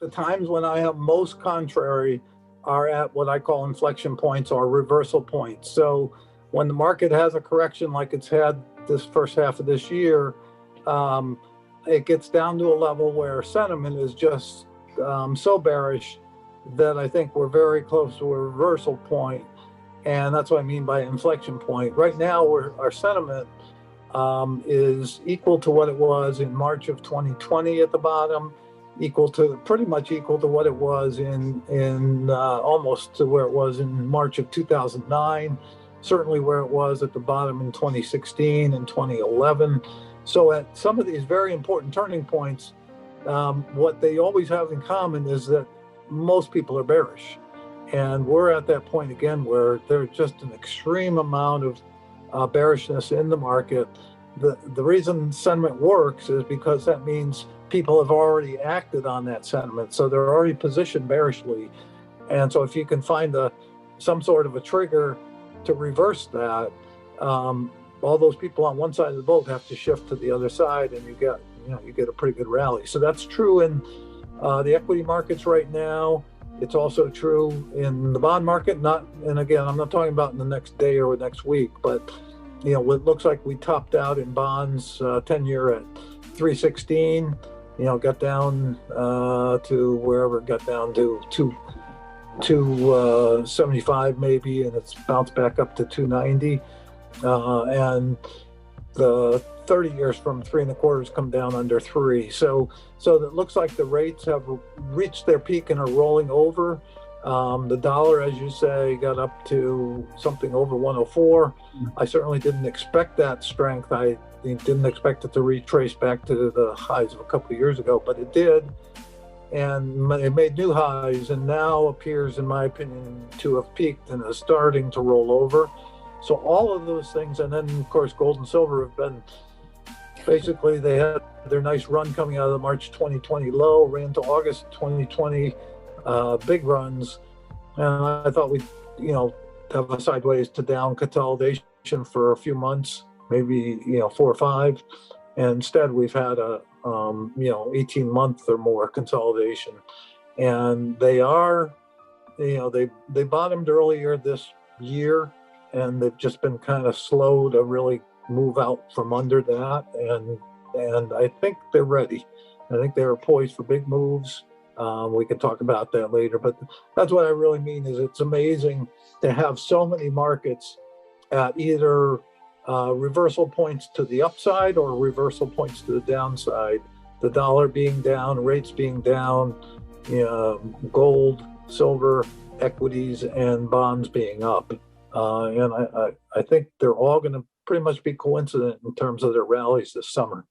The times when I am most contrary are at what I call inflection points or reversal points. So when the market has a correction like it's had this first half of this year, it gets down to a level where sentiment is just so bearish that I think we're very close to a reversal point. And that's what I mean by inflection point. Right now, our sentiment is equal to what it was in March of 2020 at the bottom, pretty much equal to what it was in almost to where it was in March of 2009, certainly where it was at the bottom in 2016 and 2011. So at some of these very important turning points, what they always have in common is that most people are bearish. And we're at that point again where there's just an extreme amount of bearishness in the market. The reason sentiment works is because that means people have already acted on that sentiment. So they're already positioned bearishly. And so if you can find some sort of a trigger to reverse that, all those people on one side of the boat have to shift to the other side, and you get a pretty good rally. So that's true in the equity markets right now. It's also true in the bond market. And again, I'm not talking about in the next day or next week, but it looks like we topped out in bonds, 10-year at 316. Got down to wherever it got down to 275 maybe, and it's bounced back up to 290. And the 30 years from 3.25 has come down under 3. So it looks like the rates have reached their peak and are rolling over. The dollar, as you say, got up to something over 104. I certainly didn't expect that strength. I didn't expect it to retrace back to the highs of a couple of years ago, but it did. And it made new highs and now appears, in my opinion, to have peaked and is starting to roll over. So all of those things, and then of course gold and silver have been basically, they had their nice run coming out of the March 2020 low, ran to August 2020 big runs, and I thought we'd have a sideways to down consolidation for a few months, maybe 4 or 5, and instead we've had a 18-month or more consolidation, and they bottomed earlier this year. And they've just been kind of slow to really move out from under that. And I think they're ready. I think they're poised for big moves. We can talk about that later. But that's what I really mean is it's amazing to have so many markets at either reversal points to the upside or reversal points to the downside. The dollar being down, rates being down, gold, silver, equities, and bonds being up. And I think they're all going to pretty much be coincident in terms of their rallies this summer.